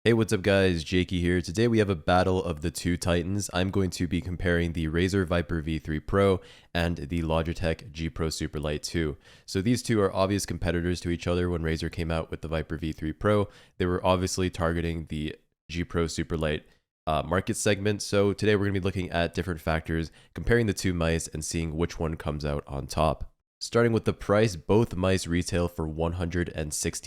Hey, what's up guys, Jaeky here. Today we have a battle of the two titans. I'm going to be comparing the Razer Viper V3 Pro and the Logitech G Pro Superlight 2. So these two are obvious competitors to each other. When Razer came out with the Viper V3 Pro, they were obviously targeting the G Pro Superlight market segment. So today we're going to be looking at different factors, comparing the two mice and seeing which one comes out on top. Starting with the price, both mice retail for $160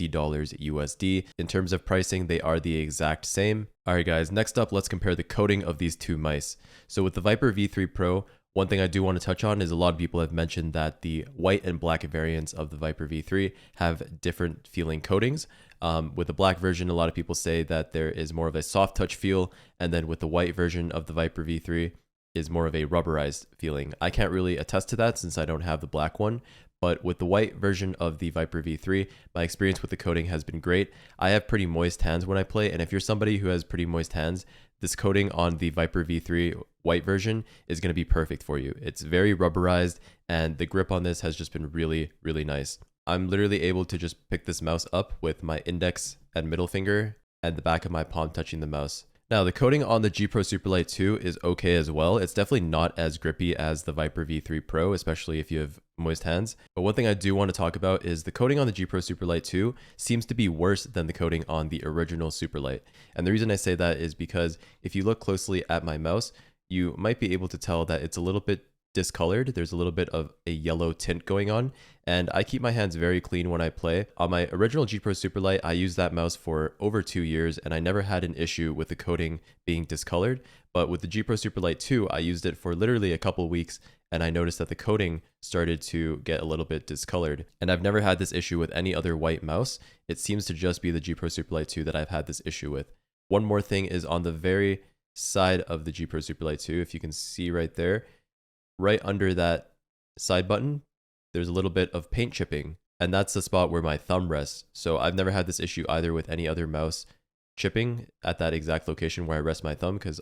USD. In terms of pricing, they are the exact same. Alright guys, next up, let's compare the coating of these two mice. So with the Viper V3 Pro, one thing I do want to touch on is a lot of people have mentioned that the white and black variants of the Viper V3 have different feeling coatings. With the black version, a lot of people say that there is more of a soft touch feel, and then with the white version of the Viper V3, is more of a rubberized feeling. I can't really attest to that since I don't have the black one, but with the white version of the Viper V3, my experience with the coating has been great. I have pretty moist hands when I play, and if you're somebody who has pretty moist hands, this coating on the Viper V3 white version is going to be perfect for you. It's very rubberized, and the grip on this has just been really, really nice. I'm literally able to just pick this mouse up with my index and middle finger and the back of my palm touching the mouse. Now, the coating on the G Pro Superlight 2 is okay as well. It's definitely not as grippy as the Viper V3 Pro, especially if you have moist hands. But one thing I do want to talk about is the coating on the G Pro Superlight 2 seems to be worse than the coating on the original Superlight. And the reason I say that is because if you look closely at my mouse, you might be able to tell that it's a little bit discolored. There's a little bit of a yellow tint going on, and I keep my hands very clean when I play. On my original G Pro Superlight, I used that mouse for over 2 years, and I never had an issue with the coating being discolored. But with the G Pro Superlight 2, I used it for literally a couple weeks, and I noticed that the coating started to get a little bit discolored. And I've never had this issue with any other white mouse. It seems to just be the G Pro Superlight 2 that I've had this issue with. One more thing is on the very side of the G Pro Superlight 2, if you can see right there, right under that side button, there's a little bit of paint chipping, and that's the spot where my thumb rests. So I've never had this issue either with any other mouse chipping at that exact location where I rest my thumb, because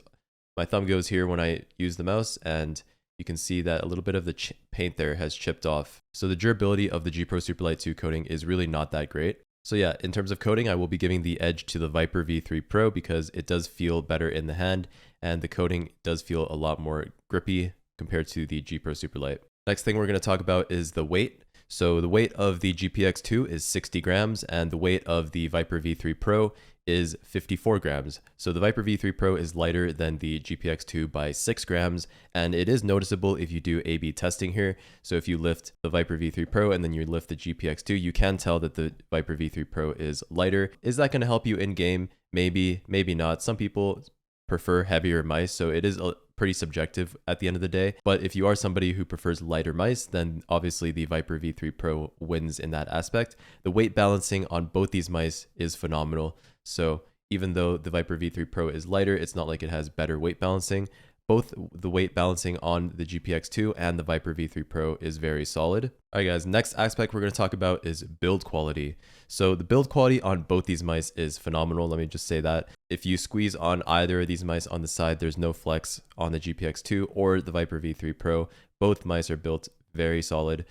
my thumb goes here when I use the mouse, and you can see that a little bit of the paint there has chipped off. So the durability of the G Pro Superlight 2 coating is really not that great. So yeah, in terms of coating, I will be giving the edge to the Viper V3 Pro because it does feel better in the hand, and the coating does feel a lot more grippy compared to the G Pro Superlight. Next thing we're going to talk about is the weight. So the weight of the GPX2 is 60 grams and the weight of the Viper V3 Pro is 54 grams. So the Viper V3 Pro is lighter than the GPX2 by 6 grams, and it is noticeable if you do A/B testing here. So if you lift the Viper V3 Pro and then you lift the GPX2, you can tell that the Viper V3 Pro is lighter. Is that going to help you in game? Maybe, maybe not. Some people prefer heavier mice, so it is pretty subjective at the end of the day. But if you are somebody who prefers lighter mice, then obviously the Viper V3 Pro wins in that aspect. The weight balancing on both these mice is phenomenal. So even though the Viper V3 Pro is lighter, it's not like it has better weight balancing. Both the weight balancing on the GPX2 and the Viper V3 Pro is very solid. Alright guys, next aspect we're going to talk about is build quality. So the build quality on both these mice is phenomenal, let me just say that. If you squeeze on either of these mice on the side, there's no flex on the GPX2 or the Viper V3 Pro. Both mice are built very solid.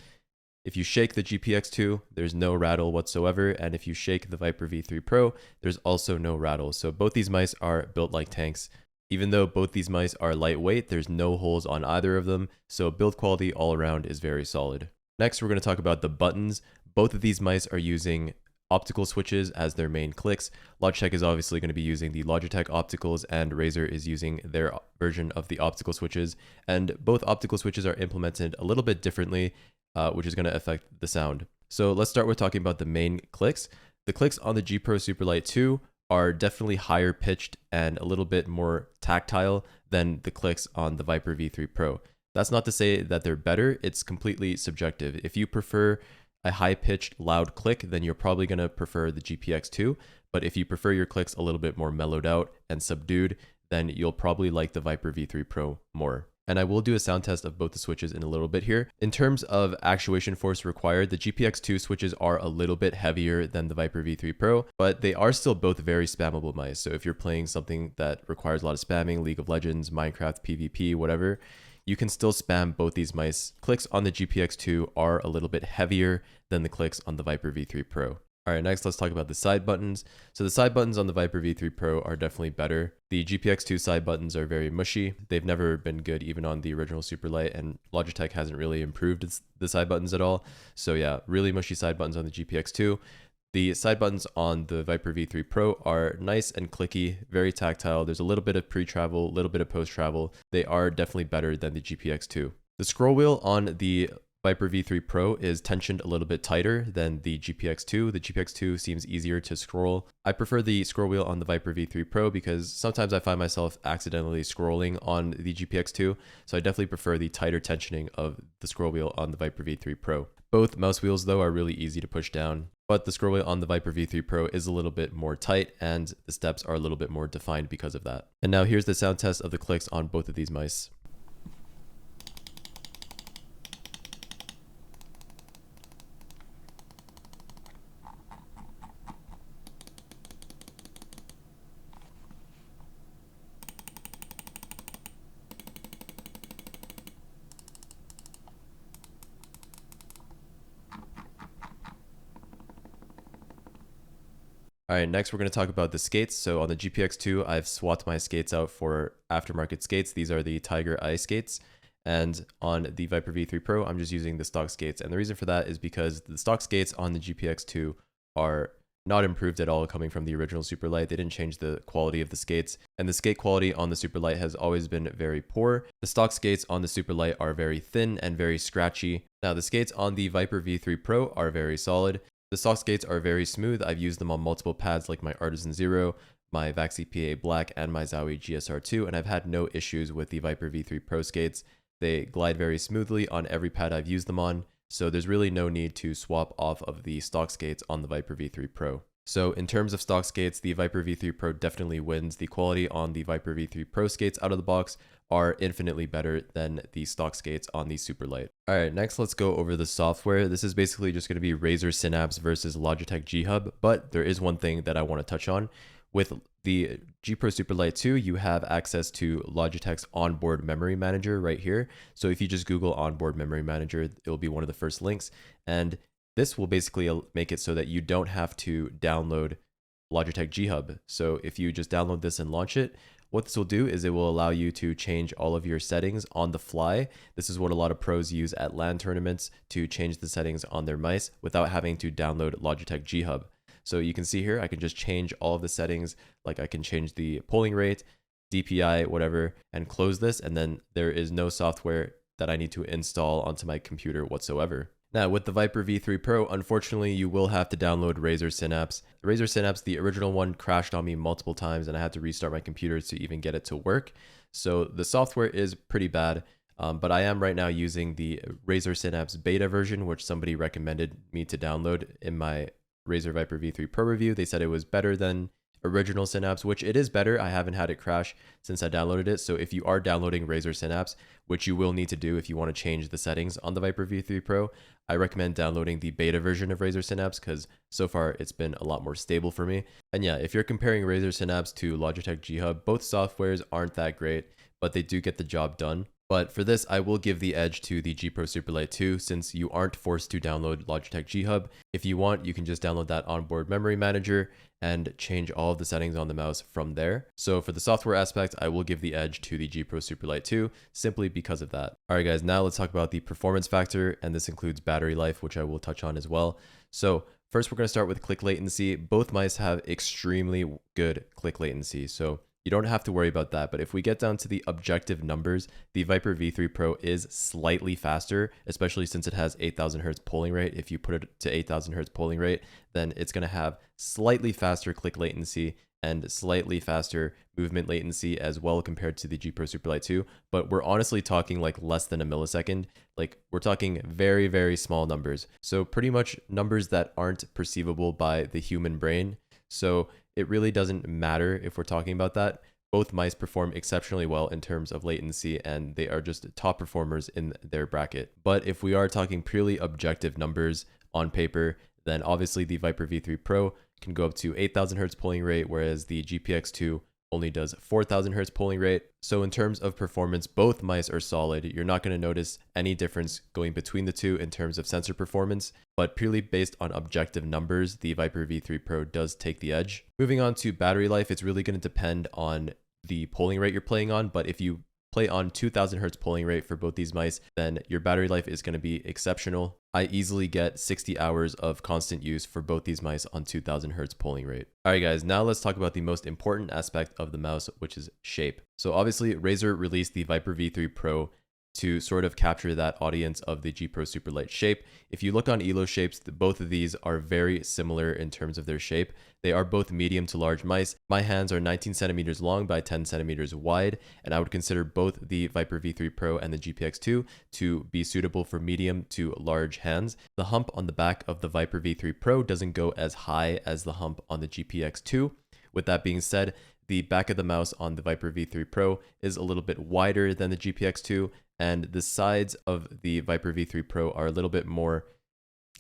If you shake the GPX2, there's no rattle whatsoever, and if you shake the Viper V3 Pro, there's also no rattle. So both these mice are built like tanks. Even though both these mice are lightweight, there's no holes on either of them, so build quality all around is very solid. Next, we're going to talk about the buttons. Both of these mice are using optical switches as their main clicks. Logitech is obviously going to be using the Logitech opticals, and Razer is using their version of the optical switches. And both optical switches are implemented a little bit differently, which is going to affect the sound. So let's start with talking about the main clicks. The clicks on the G Pro Superlight 2 are definitely higher pitched and a little bit more tactile than the clicks on the Viper V3 Pro. That's not to say that they're better, it's completely subjective. If you prefer a high-pitched, loud click, then you're probably going to prefer the GPX2, but if you prefer your clicks a little bit more mellowed out and subdued, then you'll probably like the Viper V3 Pro more. And I will do a sound test of both the switches in a little bit here. In terms of actuation force required, the GPX2 switches are a little bit heavier than the Viper V3 Pro, but they are still both very spammable mice. So if you're playing something that requires a lot of spamming, League of Legends, Minecraft, PvP, whatever, you can still spam both these mice. Clicks on the GPX2 are a little bit heavier than the clicks on the Viper V3 Pro. All right, next let's talk about the side buttons. So the side buttons on the Viper V3 Pro are definitely better. The GPX2 side buttons are very mushy. They've never been good even on the original Superlight, and Logitech hasn't really improved the side buttons at all. So yeah, really mushy side buttons on the GPX2. The side buttons on the Viper V3 Pro are nice and clicky, very tactile. There's a little bit of pre-travel, a little bit of post-travel. They are definitely better than the GPX2. The scroll wheel on the Viper V3 Pro is tensioned a little bit tighter than the GPX2. The GPX2 seems easier to scroll. I prefer the scroll wheel on the Viper V3 Pro because sometimes I find myself accidentally scrolling on the GPX2, so I definitely prefer the tighter tensioning of the scroll wheel on the Viper V3 Pro. Both mouse wheels though are really easy to push down, but the scroll wheel on the Viper V3 Pro is a little bit more tight and the steps are a little bit more defined because of that. And now here's the sound test of the clicks on both of these mice. All right, next we're going to talk about the skates. So on the GPX2, I've swapped my skates out for aftermarket skates. These are the Tiger Eye skates. And on the Viper V3 Pro, I'm just using the stock skates. And the reason for that is because the stock skates on the GPX2 are not improved at all coming from the original Superlight. They didn't change the quality of the skates. And the skate quality on the Superlight has always been very poor. The stock skates on the Superlight are very thin and very scratchy. Now the skates on the Viper V3 Pro are very solid. The stock skates are very smooth. I've used them on multiple pads like my Artisan Zero, my Vaxi PA Black, and my Zowie GSR2, and I've had no issues with the Viper V3 Pro skates. They glide very smoothly on every pad I've used them on, so there's really no need to swap off of the stock skates on the Viper V3 Pro. So in terms of stock skates, the Viper V3 Pro definitely wins. The quality on the Viper V3 Pro skates out of the box are infinitely better than the stock skates on the Superlight. All right, next let's go over the software. This is basically just going to be Razer Synapse versus Logitech G Hub, but there is one thing that I want to touch on. With the G Pro Superlight 2, you have access to Logitech's onboard memory manager right here. So if you just Google onboard memory manager, it'll be one of the first links. And this will basically make it so that you don't have to download Logitech G Hub. So if you just download this and launch it, what this will do is it will allow you to change all of your settings on the fly. This is what a lot of pros use at LAN tournaments to change the settings on their mice without having to download Logitech G Hub. So you can see here, I can just change all of the settings, like I can change the polling rate, DPI, whatever, and close this. And then there is no software that I need to install onto my computer whatsoever. Now, with the Viper V3 Pro, unfortunately, you will have to download Razer Synapse. Razer Synapse, the original one, crashed on me multiple times, and I had to restart my computer to even get it to work. So the software is pretty bad, but I am right now using the Razer Synapse beta version, which somebody recommended me to download in my Razer Viper V3 Pro review. They said it was better than original Synapse, which it is better. I haven't had it crash since I downloaded it. So if you are downloading Razer Synapse, which you will need to do if you want to change the settings on the Viper V3 Pro, I recommend downloading the beta version of Razer Synapse because so far it's been a lot more stable for me. And yeah, if you're comparing Razer Synapse to Logitech G Hub, both softwares aren't that great, but they do get the job done. But for this, I will give the edge to the G Pro Superlight 2 since you aren't forced to download Logitech G Hub. If you want, you can just download that onboard memory manager and change all of the settings on the mouse from there. So for the software aspect, I will give the edge to the G Pro Superlight 2 simply because of that. All right, guys, now let's talk about the performance factor, and this includes battery life, which I will touch on as well. So first, we're going to start with click latency. Both mice have extremely good click latency, so you don't have to worry about that. But if we get down to the objective numbers, the Viper V3 Pro is slightly faster, especially since it has 8,000 Hz polling rate. If you put it to 8,000 Hz polling rate, then it's going to have slightly faster click latency and slightly faster movement latency as well compared to the G Pro Superlight 2. But we're honestly talking like less than a millisecond. Like we're talking very, very small numbers. So pretty much numbers that aren't perceivable by the human brain. So it really doesn't matter if we're talking about that. Both mice perform exceptionally well in terms of latency, and they are just top performers in their bracket. But if we are talking purely objective numbers on paper, then obviously the Viper V3 Pro can go up to 8,000 Hz polling rate, whereas the GPX2 only does 4000 hertz polling rate. So in terms of performance, both mice are solid. You're not going to notice any difference going between the two in terms of sensor performance, but purely based on objective numbers, the Viper V3 Pro does take the edge. Moving on to battery life, it's really going to depend on the polling rate you're playing on, but if you play on 2000 hertz polling rate for both these mice, then your battery life is going to be exceptional. I easily get 60 hours of constant use for both these mice on 2000 hertz polling rate. All right, guys, now let's talk about the most important aspect of the mouse, which is shape. So obviously Razer released the Viper V3 Pro to sort of capture that audience of the G Pro Superlight shape. If you look on Elo shapes, both of these are very similar in terms of their shape. They are both medium to large mice. My hands are 19 centimeters long by 10 centimeters wide, and I would consider both the Viper V3 Pro and the GPX2 to be suitable for medium to large hands. The hump on the back of the Viper V3 Pro doesn't go as high as the hump on the GPX2. With that being said, the back of the mouse on the Viper V3 Pro is a little bit wider than the GPX2, and the sides of the Viper V3 Pro are a little bit more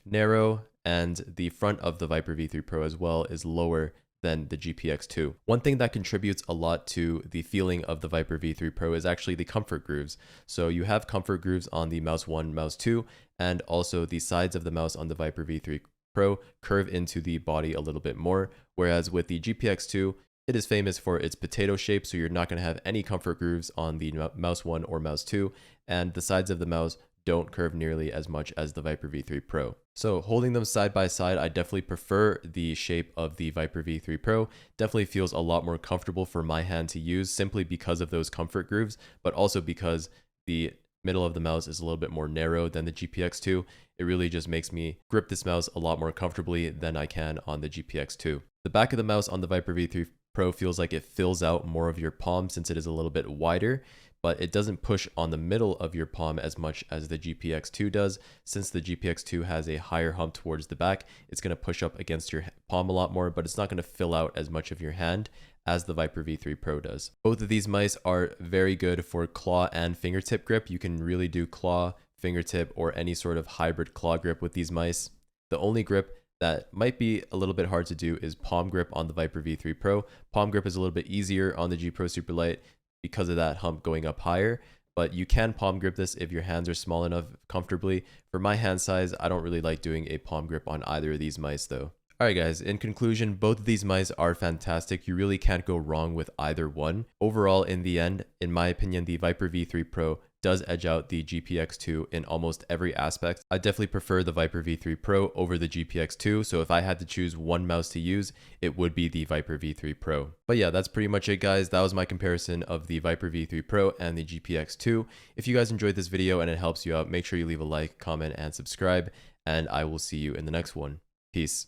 narrow, and the front of the Viper V3 Pro as well is lower than the GPX2. One thing that contributes a lot to the feeling of the Viper V3 Pro is actually the comfort grooves. So you have comfort grooves on the mouse 1, mouse 2, and also the sides of the mouse on the Viper V3 Pro curve into the body a little bit more, whereas with the GPX2, it is famous for its potato shape, so you're not going to have any comfort grooves on the mouse 1 or mouse 2, and the sides of the mouse don't curve nearly as much as the Viper V3 Pro. So holding them side by side, I definitely prefer the shape of the Viper V3 Pro. Definitely feels a lot more comfortable for my hand to use simply because of those comfort grooves, but also because the middle of the mouse is a little bit more narrow than the GPX2. It really just makes me grip this mouse a lot more comfortably than I can on the GPX2. The back of the mouse on the Viper V3 Pro feels like it fills out more of your palm since it is a little bit wider, but it doesn't push on the middle of your palm as much as the GPX2 does. Since the GPX2 has a higher hump towards the back, it's going to push up against your palm a lot more, but it's not going to fill out as much of your hand as the Viper V3 Pro does. Both of these mice are very good for claw and fingertip grip. You can really do claw, fingertip, or any sort of hybrid claw grip with these mice. The only grip that might be a little bit hard to do is palm grip on the Viper V3 Pro. Palm grip is a little bit easier on the G Pro Superlight because of that hump going up higher, but you can palm grip this if your hands are small enough comfortably. For my hand size, I don't really like doing a palm grip on either of these mice though. Alright guys, in conclusion, both of these mice are fantastic. You really can't go wrong with either one. Overall, in the end, in my opinion, the Viper V3 Pro does edge out the GPX2 in almost every aspect. I definitely prefer the Viper V3 Pro over the GPX2, so if I had to choose one mouse to use, it would be the Viper V3 Pro. But yeah, that's pretty much it guys. That was my comparison of the Viper V3 Pro and the GPX2. If you guys enjoyed this video and it helps you out, make sure you leave a like, comment, and subscribe, and I will see you in the next one. Peace.